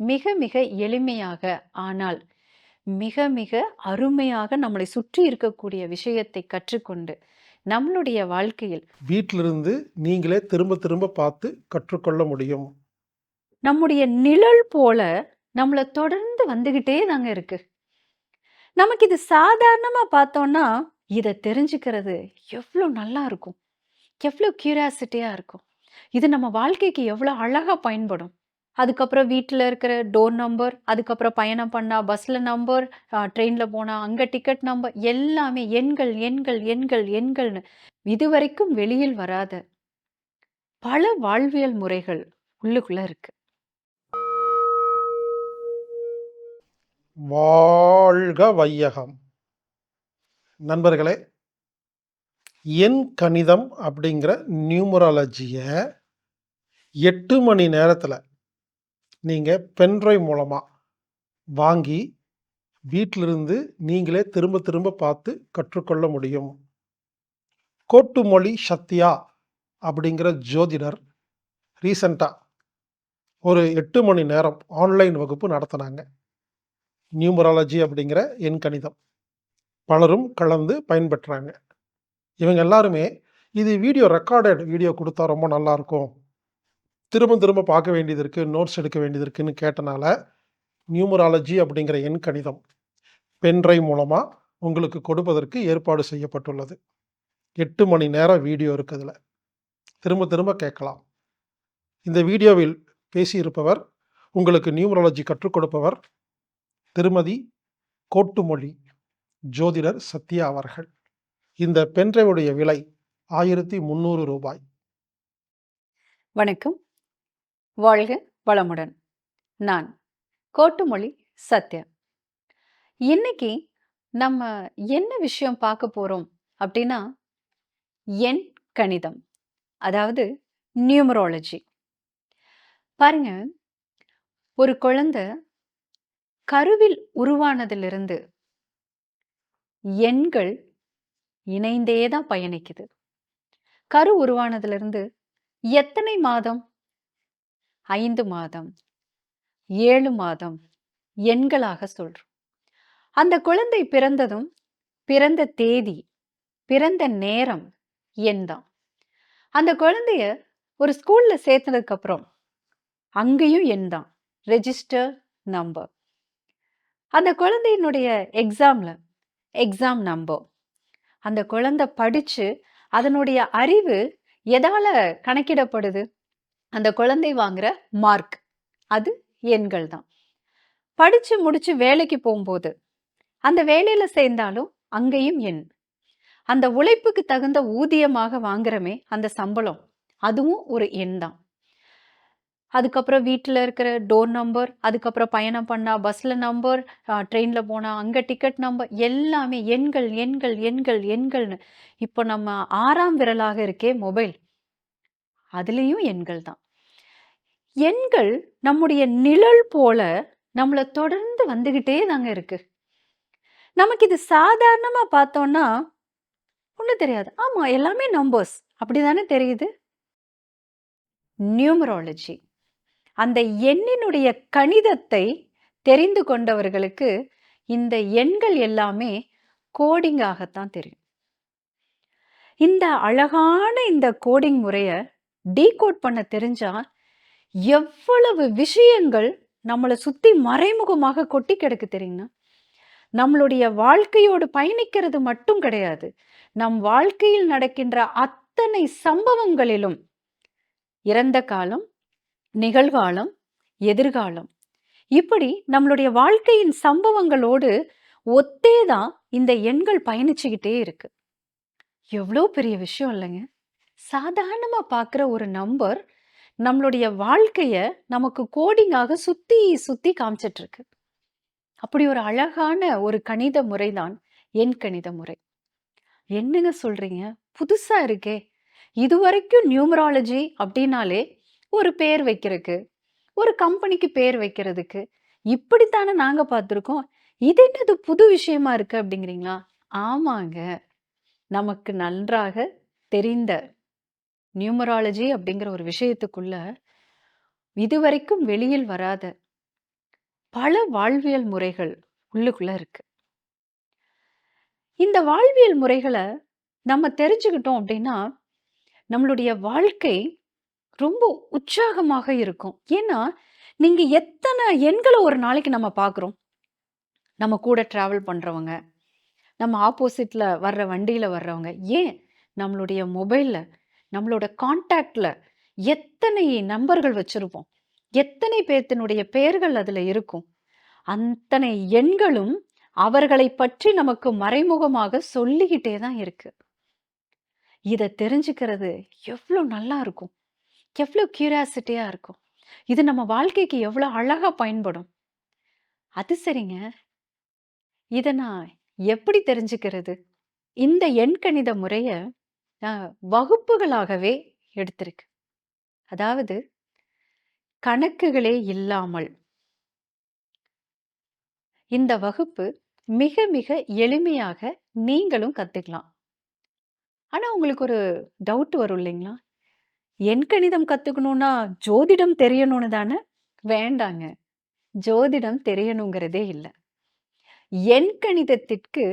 மிக மிக எளிமையாக, ஆனால் மிக மிக அருமையாக நம்மளை சுற்றி இருக்கக்கூடிய விஷயத்தை கற்றுக்கொண்டு, நம்மளுடைய வாழ்க்கையில் வீட்டிலிருந்து நீங்களே திரும்ப திரும்ப பார்த்து கற்றுக்கொள்ள முடியும். நம்முடைய நிழல் போல நம்மள தொடர்ந்து வந்துகிட்டே தாங்க இருக்கு. நமக்கு இது சாதாரணமா பார்த்தோம்னா, இத தெரிஞ்சுக்கிறது எவ்ளோ நல்லா இருக்கும். எவ்ளோ கியூரியாசிட்டியா இருக்கும். இது நம்ம வாழ்க்கைக்கு எவ்ளோ அழகா பயன்படும். அதுக்கப்புறம் வீட்ல இருக்கிற டோர் நம்பர், அதுக்கப்புறம் பயணம் பண்ணா பஸ்ல நம்பர், ட்ரெயின்ல போனா அங்க டிக்கெட் நம்பர் எல்லாமே எண்கள், எண்கள், எண்கள், எண்கள்னு இதுவரைக்கும் வெளியில் வராத பல வாழ்வியல் முறைகள் உள்ளுக்குள்ள இருக்கு. வாழ்க வையகம்! நண்பர்களே, எண் கணிதம் அப்படிங்கிற நியூமராலஜிய 8 மணி நேரத்துல நீங்க பென்ட்ரைவ் மூலமா வாங்கி, வீட்டிலிருந்து நீங்களே திரும்ப திரும்ப பார்த்து கற்றுக்கொள்ள முடியும். கோட்டுமொழி சத்யா அப்படிங்கிற ஜோதிடர் ரீசென்ட்டா ஒரு 8 மணி நேரம் ஆன்லைன் வகுப்பு நடத்துனாங்க. நியூமராலஜி அப்படிங்கிற எண் கணிதம். பலரும் கலந்து பயன்பெற்றாங்க. இவங்க எல்லாருமே, இது ரெக்கார்டட் வீடியோ குடுத்தா ரொம்ப நல்லாருக்கும். திரும்ப திரும்ப பார்க்க வேண்டியது இருக்கு, நோட்ஸ் எடுக்க வேண்டியது இருக்குன்னு கேட்டனால, நியூமராலஜி அப்படிங்கிற எண் கணிதம் பென்ட்ரைவ் மூலமா உங்களுக்கு கொடுப்பதற்கு ஏற்பாடு செய்யப்பட்டுள்ளது. 8 மணி நேரம் வீடியோ இருக்கு அதுல. திரும்ப திரும்ப கேட்கலாம். இந்த வீடியோவில் பேசியிருப்பவர், உங்களுக்கு நியூமராலஜி கற்றுக் கொடுப்பவர், திருமதி கோட்டுமொழி ஜோதிடர் சத்யா அவர்கள். இந்த பென்ட்ரைவுடைய விலை ரூ. 1300. வணக்கம். வாழ்க வளமுடன். நான் கோட்டுமொழி சத்யா. இன்னைக்கு நம்ம என்ன விஷயம் பார்க்க போறோம் அப்படின்னா, எண் கணிதம். அதாவது நியூமராலஜி. பாருங்க, ஒரு குழந்தை கருவில் உருவானதிலிருந்து எண்கள் இணைந்தே தான் பயணிக்குது. கரு உருவானதிலிருந்து எத்தனை மாதம்? 5 மாதம், 7 மாதம் எண்களாக சொல்றோம். அந்த குழந்தை பிறந்ததும், பிறந்த தேதி, பிறந்த நேரம் எண் தான். அந்த குழந்தைய ஒரு ஸ்கூல்ல சேர்த்ததுக்கு அப்புறம், அங்கேயும் எண் தான். Register number. அந்த குழந்தையினுடைய எக்ஸாம் நம்பர். அந்த குழந்தை படிச்சு, அதனுடைய அறிவு எதால கணக்கிடப்படுது? அந்த குழந்தை வாங்குற மார்க். அது எண்கள் தான். படிச்சு முடிச்சு வேலைக்கு போம்போது, அந்த வேலையில சேர்ந்தாலும் அங்கேயும் எண். அந்த உழைப்புக்கு தகுந்த ஊதியமாக வாங்குறமே அந்த சம்பளம். அதுவும் ஒரு எண் தான். அதுக்கப்புறம் வீட்ல இருக்கிற டோர் நம்பர், அதுக்கப்புறம் பயணம் பண்ணா பஸ்ல நம்பர், ட்ரெயின்ல போனா அங்க டிக்கெட் நம்பர் எல்லாமே எண்கள், எண்கள், எண்கள், எண்கள்னு. இப்போ நம்ம 6ஆம் விரலாக இருக்கே மொபைல். அதுலயும் எண்கள் தான். எண்கள் நம்முடைய நிழல் போல நம்மள தொடர்ந்து வந்துகிட்டே தாங்க இருக்கு. நமக்கு இது சாதாரணமா பார்த்தோம்னா, ஒண்ணும் தெரியாது. ஆமா, எல்லாமே நம்பர்ஸ். அப்படிதானே தெரியுது. நியூமராலஜி. அந்த எண்ணினுடைய கணிதத்தை தெரிந்து கொண்டவர்களுக்கு, இந்த எண்கள் எல்லாமே கோடிங்காகத்தான் தெரியும். இந்த அழகான இந்த கோடிங் முறைய டீகோட் பண்ண தெரிஞ்சா, எவ்வளவு விஷயங்கள் நம்மள சுத்தி மறைமுகமாக கொட்டி கிடக்கு தெரியுங்களா? நம்மளுடைய வாழ்க்கையோடு பயணிக்கிறது மட்டும் கிடையாது. நம் வாழ்க்கையில் நடக்கின்ற அத்தனை சம்பவங்களிலும் இறந்த காலம், நிகழ்காலம், எதிர்காலம் இப்படி நம்மளுடைய வாழ்க்கையின் சம்பவங்களோடு ஒத்தே தான் இந்த எண்கள் பயணிச்சுக்கிட்டே இருக்கு. எவ்வளோ பெரிய விஷயம் இல்லைங்க? சாதாரணமா பார்க்குற ஒரு நம்பர் நம்மளுடைய வாழ்க்கைய நமக்கு கோடிங்காக சுத்தி சுத்தி காமிச்சிட்டு இருக்கு. அப்படி ஒரு அழகான ஒரு கணித முறைதான் எண் கணித முறை. என்னங்க சொல்றீங்க? புதுசா இருக்கே! இதுவரைக்கும் நியூமராலஜி அப்டின்னாலே ஒரு பேர் வைக்கிறக்கு, ஒரு கம்பெனிக்கு பேர் வைக்கிறதுக்கு, இப்படித்தானே நாங்க பார்த்துருக்கோம். இது என்னது புது விஷயமா இருக்கு அப்டிங்கிறீங்களா? ஆமாங்க. நமக்கு நன்றாக தெரிந்த நியூமராலஜி அப்டிங்கிற ஒரு விஷயத்துக்குள்ள இதுவரைக்கும் வெளியில் வராத பல வாழ்வியல் முறைகள் உள்ளுக்குள்ள இருக்கு. இந்த வாழ்வியல் முறைகள நம்ம தெரிஞ்சுக்கிட்டோம் அப்படின்னா, நம்மளுடைய வாழ்க்கை ரொம்ப உற்சாகமாக இருக்கும். ஏன்னா, நீங்க எத்தன எண்கள ஒரு நாளைக்கு நம்ம பார்க்குறோம். நம்ம கூட டிராவல் பண்றவங்க, நம்ம ஆப்போசிட்ல வர்ற வண்டியில வர்றவங்க, ஏன் நம்மளுடைய மொபைல்ல, நம்மளோட கான்டாக்ட்ல எத்தனை நம்பர்கள் வச்சிருப்போம். எத்தனை பேத்தினுடைய பெயர்கள் அதுல இருக்கும். அத்தனை எண்களும் அவர்களைப் பற்றி நமக்கு மறைமுகமாக சொல்லிக்கிட்டே தான் இருக்கு. இத தெரிஞ்சுக்கிறது எவ்ளோ நல்லா இருக்கும். எவ்ளோ கியூரியாசிட்டியா இருக்கும். இது நம்ம வாழ்க்கைக்கு எவ்ளோ அழகா பயன்படும். அது சரிங்க. இத நான் எப்படி தெரிஞ்சுக்கிறது? இந்த எண்கணித முறைய அ வகுப்புகளாகவே எடுத்திருக்கு. அதாவது கணக்குகளே இல்லாமல் இந்த வகுப்பு மிக மிக எளிமையாக நீங்களும் கத்துக்கலாம். ஆனா உங்களுக்கு ஒரு டவுட் வரும் இல்லைங்களா? எண்கணிதம் கத்துக்கணும்னா ஜோதிடம் தெரியணும்னு தானே? வேண்டாங்க. ஜோதிடம் தெரியணுங்கிறதே இல்ல. எண்கணிதத்திற்கு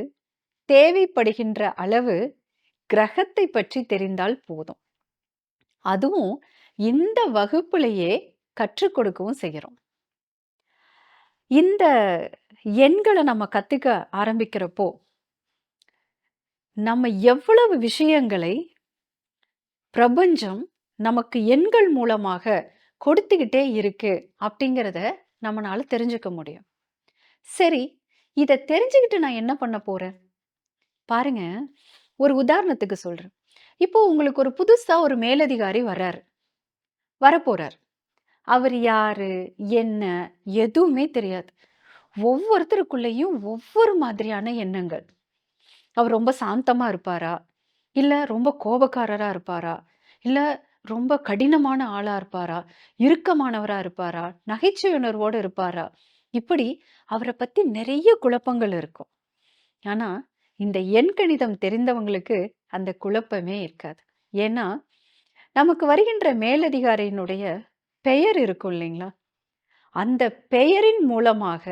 தேவைப்படுகின்ற அளவு கிரகத்தை பற்றி தெரிந்தால் போதும். அதுவும் இந்த வகுப்பிலேயே கற்றுக் கொடுக்கவும் செய்கிறோம். இந்த எண்கள நம்ம கத்துக்க ஆரம்பிக்கிறப்போ, நம்ம எவ்வளவு விஷயங்களை பிரபஞ்சம் நமக்கு எண்கள் மூலமாக கொடுத்துக்கிட்டே இருக்கு அப்படிங்கிறத நம்மனால தெரிஞ்சுக்க முடியும். சரி, இத தெரிஞ்சுக்கிட்டு நான் என்ன பண்ண போறேன்? பாருங்க, ஒரு உதாரணத்துக்கு சொல்றேன். இப்போ உங்களுக்கு ஒரு புதுசா ஒரு மேலதிகாரி வர்றாரு. வரப்போறாரு. அவர் யாரு? என்ன? எதுவுமே தெரியாது. ஒவ்வொருத்தருக்குள்ளேயும் ஒவ்வொரு மாதிரியான எண்ணங்கள். அவர் ரொம்ப சாந்தமா இருப்பாரா? இல்ல ரொம்ப கோபக்காரரா இருப்பாரா? இல்ல ரொம்ப கடினமான ஆளா இருப்பாரா? இறுக்கமானவரா இருப்பாரா? நகைச்சுவை உணர்வோட இருப்பாரா? இப்படி அவர பத்தி நெறைய குழப்பங்கள் இருக்கும். ஆனா, இந்த எண்கணிதம் தெரிந்தவங்களுக்கு அந்த குழப்பமே இருக்காது. ஏன்னா, நமக்கு வருகின்ற மேலதிகாரியினுடைய பெயர் இருக்கும் இல்லைங்களா? அந்த பெயரின் மூலமாக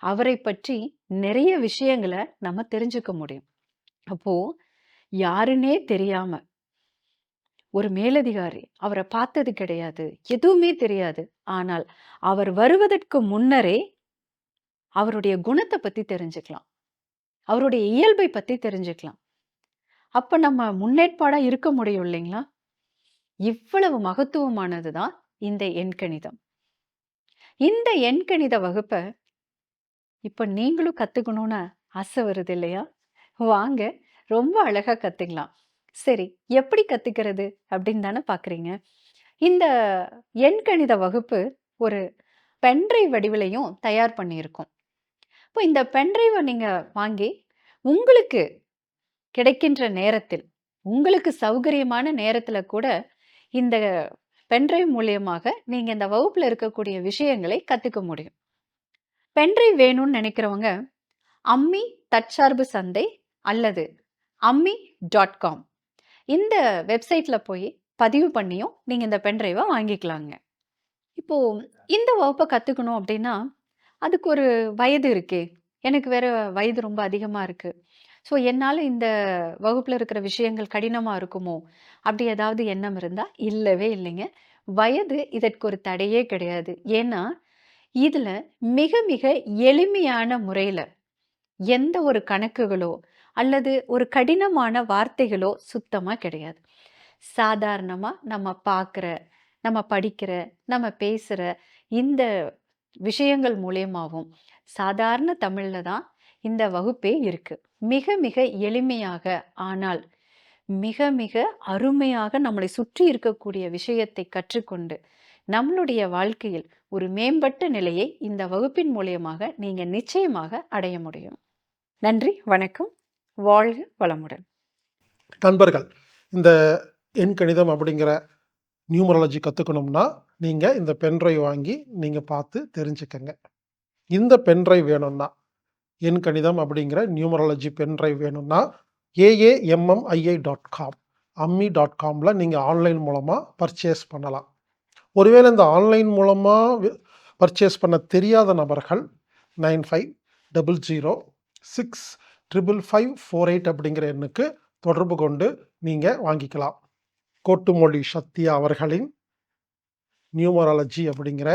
அவரை பற்றி நிறைய விஷயங்கள நம்ம தெரிஞ்சுக்க முடியும். அப்போ யாருன்னே தெரியாம ஒரு மேலதிகாரி அவர பார்த்தது கிடையாது. எதுவுமே தெரியாது. ஆனால் அவர் வருவதற்கு முன்னரே அவருடைய குணத்த பத்தி தெரிஞ்சுக்கலாம். அவருடைய இயல்பை பத்தி தெரிஞ்சுக்கலாம். அப்ப நம்ம முன்னேற்பாடா இருக்க முடியும் இல்லைங்களா? இவ்வளவு மகத்துவமானது தான் இந்த எண்கணிதம். இந்த எண்கணித வகுப்ப இப்ப நீங்களும் கத்துக்கணும்னு ஆசை வருது இல்லையா? வாங்க, ரொம்ப அழகா கத்துக்கலாம். சரி, எப்படி கத்துக்கிறது அப்படின்னு தானே பார்க்குறீங்க. இந்த எண்கணித வகுப்பு ஒரு பென்ட்ரைவ் வடிவிலயும் தயார் பண்ணியிருக்கோம். இப்போ இந்த பென்ட்ரைவ நீங்க வாங்கி, உங்களுக்கு கிடைக்கின்ற நேரத்தில், உங்களுக்கு சௌகரியமான நேரத்தில கூட இந்த பென்ட்ரைவ் மூலியமாக நீங்க இந்த வகுப்புல இருக்கக்கூடிய விஷயங்களை கத்துக்க முடியும். பென்ட்ரைவ் வேணும்னு நினைக்கிறவங்க, அம்மி தற்சார்பு சந்தை அல்லது அம்மி.com இந்த வெப்சைட்ல போய் பதிவு பண்ணியும் நீங்க இந்த பென்ட்ரைவ வாங்கிக்கலாங்க. இப்போ இந்த வகுப்ப கத்துக்கணும் அப்படின்னா, அதுக்கு ஒரு வயது இருக்கே. எனக்கு வேற வயது ரொம்ப அதிகமா இருக்கு. ஸோ என்னால இந்த வகுப்புல இருக்கிற விஷயங்கள் கடினமா இருக்குமோ? அப்படி ஏதாவது எண்ணம் இருந்தா, இல்லவே இல்லைங்க. வயது இதற்கு ஒரு தடையே கிடையாது. ஏன்னா, இதுல மிக மிக எளிமையான முறையில எந்த ஒரு கணக்குகளோ, அல்லது ஒரு கடினமான வார்த்தைகளோ சுத்தமா கிடையாது. சாதாரணமா நம்ம பார்க்குற, நம்ம படிக்கிற, நம்ம பேசுற இந்த விஷயங்கள் மூலியமாவும், சாதாரண தமிழ்ல தான் இந்த வகுப்பே இருக்கு. மிக மிக எளிமையாக, ஆனால் மிக மிக அருமையாக நம்மளை சுற்றி இருக்கக்கூடிய விஷயத்தை கற்றுக்கொண்டு, நம்மளுடைய வாழ்க்கையில் ஒரு மேம்பட்ட நிலையை இந்த வகுப்பின் மூலியமாக நீங்க நிச்சயமாக அடைய முடியும். நன்றி, வணக்கம். வாழ்க வளமுடன். நண்பர்கள், இந்த எண்கணிதம் அப்படிங்கிற நியூமராலஜி கத்துக்கணும்னா, நீங்க இந்த பென்ட்ரைவ் வாங்கி நீங்க பார்த்து தெரிஞ்சுக்கங்க. இந்த பென்ட்ரைவ் வேணும்னா, எண்கணிதம் அப்படிங்கிற நியூமராலஜி பென்ட்ரைவ் வேணும்னா, AAMMII.com அம்மி.comல நீங்க ஆன்லைன் மூலமா பர்ச்சேஸ் பண்ணலாம். ஒருவேளை இந்த ஆன்லைன் மூலமா பர்ச்சேஸ் பண்ண தெரியாத நபர்கள் 9500655548 அப்படிங்கிற எண்ணுக்கு தொடர்பு கொண்டு நீங்கள் வாங்கிக்கலாம். கோட்டுமொழி சத்யா அவர்களின் நியூமராலஜி அப்படிங்கிற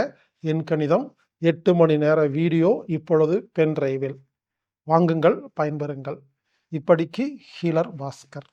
எண்கணிதம் 8 மணி நேர வீடியோ இப்பொழுது பென் டிரைவில். வாங்குங்கள், பயன்பெறுங்கள். இப்படிக்கு ஹீலர் பாஸ்கர்.